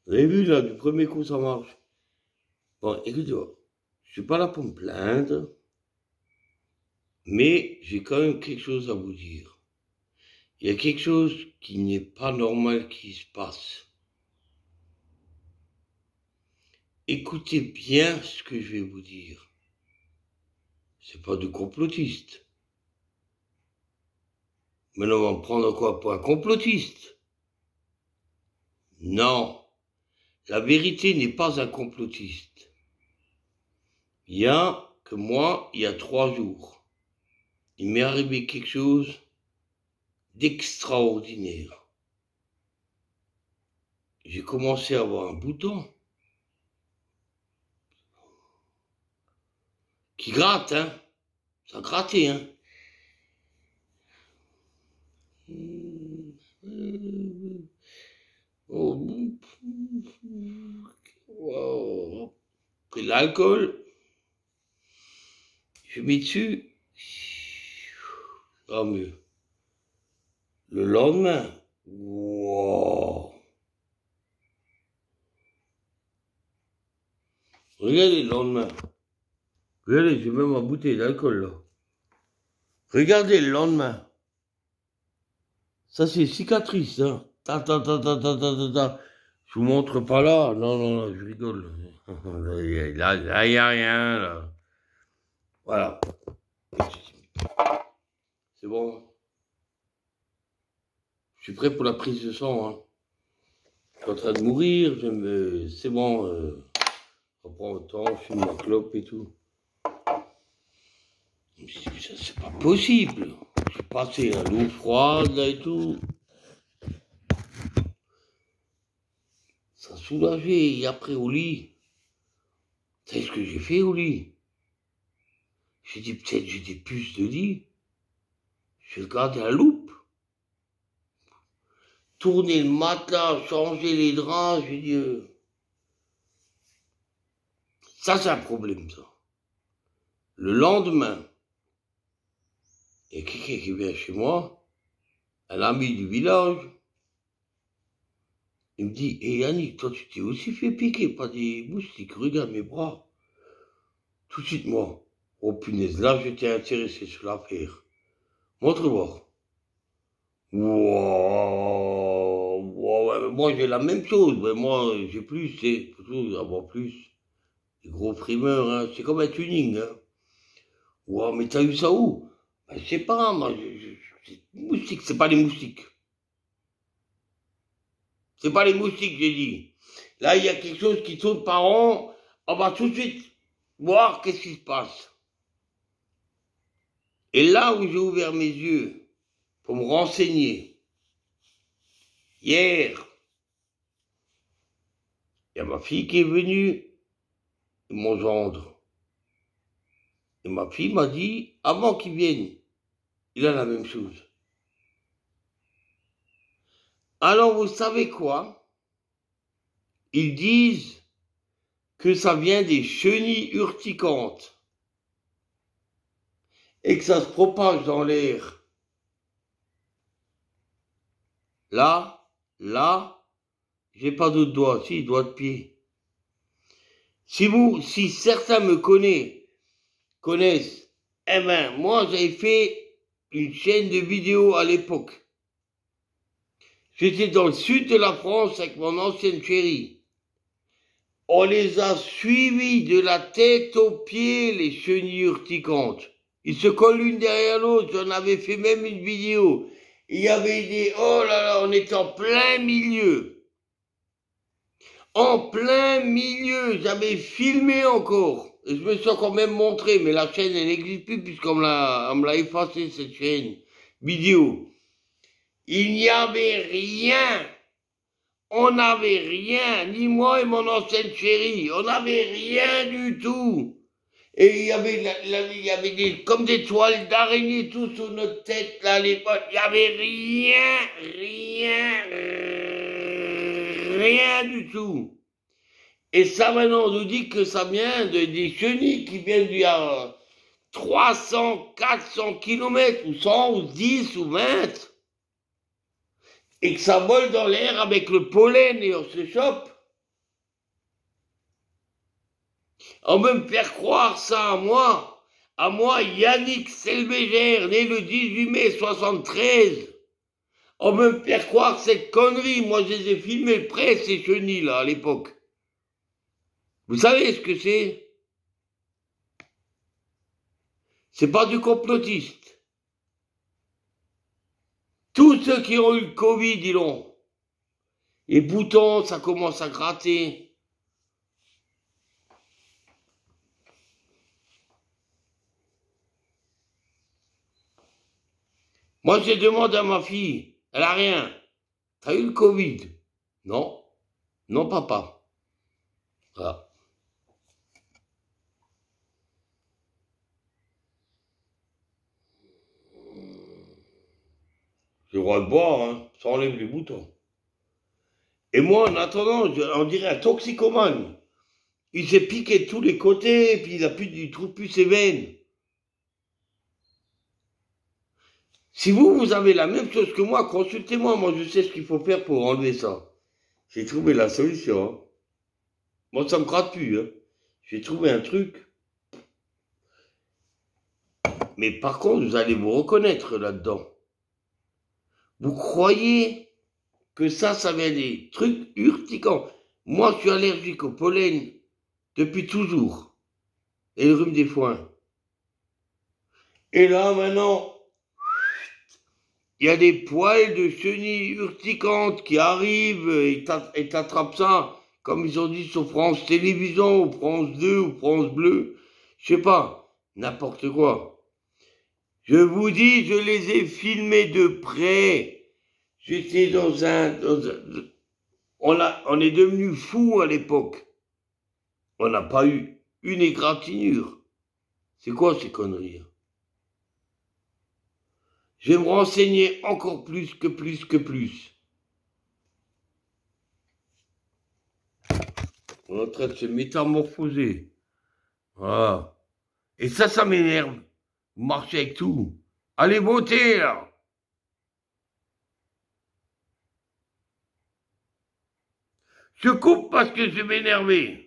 Vous avez vu, là, du premier coup, ça marche. Bon, écoutez-moi, je suis pas là pour me plaindre, mais j'ai quand même quelque chose à vous dire. Il y a quelque chose qui n'est pas normal qui se passe. Écoutez bien ce que je vais vous dire. C'est pas du complotiste. Mais on va me prendre quoi pour un complotiste? Non, la vérité n'est pas un complotiste. Il y a que moi, il y a 3 jours, il m'est arrivé quelque chose d'extraordinaire. J'ai commencé à avoir un bouton qui gratte, hein. Ça grattait, hein. Wow. Pris de l'alcool, je mis dessus. Ah, mieux. Le lendemain, wow. Regardez le lendemain. Regardez, j'ai même ma bouteille d'alcool là. Regardez le lendemain. Ça c'est cicatrice, hein. Je vous montre pas là. Non, non, non, je rigole. Là, il n'y a rien, là. Voilà. C'est bon. Je suis prêt pour la prise de sang, hein. Je suis en train de mourir. C'est bon. On prend le temps, on fume ma clope et tout. C'est pas possible. Je suis passé à l'eau froide, là, et tout. Ça soulageait. Et après, au lit. Vous savez ce que j'ai fait au lit? J'ai dit, peut-être j'ai des puces de lit. Je regarde la loupe. Tourner le matelas, changer les draps, j'ai dit... Ça, c'est un problème, ça. Le lendemain, il y a quelqu'un qui vient chez moi, un ami du village. Il me dit, hé Yannick, toi tu t'es aussi fait piquer par des moustiques, regarde mes bras. Tout de suite, moi, oh punaise, là j'étais intéressé sur l'affaire. Montre-moi. Wow, wow, moi j'ai la même chose, mais moi j'ai plus, c'est plutôt avoir plus. Des gros frimeurs, hein. C'est comme un tuning. Hein. Wow, mais t'as eu ça où? Ben, je sais pas, moi, moustiques, c'est pas les moustiques. C'est pas les moustiques, j'ai dit. Là, il y a quelque chose qui saute par an. On va tout de suite voir qu'est-ce qui se passe. Et là où j'ai ouvert mes yeux pour me renseigner, hier, il y a ma fille qui est venue, et mon gendre. Et ma fille m'a dit, avant qu'il vienne, il a la même chose. Alors, vous savez quoi? Ils disent que ça vient des chenilles urticantes et que ça se propage dans l'air. Là, j'ai pas d'autres doigts, si, doigts de pied. Si certains me connaissent, eh ben, moi, j'avais fait une chaîne de vidéos à l'époque. J'étais dans le sud de la France avec mon ancienne chérie. On les a suivis de la tête aux pieds, les chenilles urticantes. Ils se collent l'une derrière l'autre, j'en avais fait même une vidéo. Il y avait des... Oh là là, on est en plein milieu. En plein milieu, j'avais filmé encore. Et je me suis encore même montré, mais la chaîne, elle n'existe plus puisqu'on me l'a effacée, cette chaîne vidéo. Il n'y avait rien. On n'avait rien, ni moi et mon ancienne chérie. On n'avait rien du tout. Et il y avait comme des toiles d'araignée tout sur notre tête, là, les potes. Il n'y avait rien du tout. Et ça, maintenant, on nous dit que ça vient des chenilles qui viennent d'il y a 300, 400 kilomètres, ou 100, ou 10, ou 20. et que ça vole dans l'air avec le pollen et on se chope. On veut me faire croire ça à moi Yannick Selveger, né le 18 mai 73. On veut me faire croire cette connerie. Moi, je les ai filmés près, ces chenilles, là, à l'époque. Vous savez ce que c'est? C'est pas du complotiste. Tous ceux qui ont eu le Covid, ils l'ont. Les boutons, ça commence à gratter. Moi, je demande à ma fille, elle a rien. T'as eu le Covid? Non. Non, papa. Voilà. J'ai le droit de boire, hein. Ça enlève les boutons. Et moi, en attendant, on dirait un toxicomane. Il s'est piqué de tous les côtés, et puis il trouve plus ses veines. Si vous avez la même chose que moi, consultez-moi. Moi, je sais ce qu'il faut faire pour enlever ça. J'ai trouvé la solution. Hein. Moi, ça me gratte plus. Hein. J'ai trouvé un truc. Mais par contre, vous allez vous reconnaître là-dedans. Vous croyez que ça vient des trucs urticants. Moi, je suis allergique au pollen depuis toujours. Et le rhume des foins. Et là, maintenant, il y a des poils de chenilles urticantes qui arrivent et t'attrapent ça, comme ils ont dit sur France Télévisions, ou France 2, ou France Bleu. Je sais pas, n'importe quoi. Je vous dis, je les ai filmés de près. J'étais on est devenus fous à l'époque. On n'a pas eu une égratignure. C'est quoi ces conneries? Je vais me renseigner encore plus. On est en train de se métamorphoser. Voilà. Et ça m'énerve. Vous marchez avec tout. Allez voter, là. Je coupe parce que je vais m'énerver.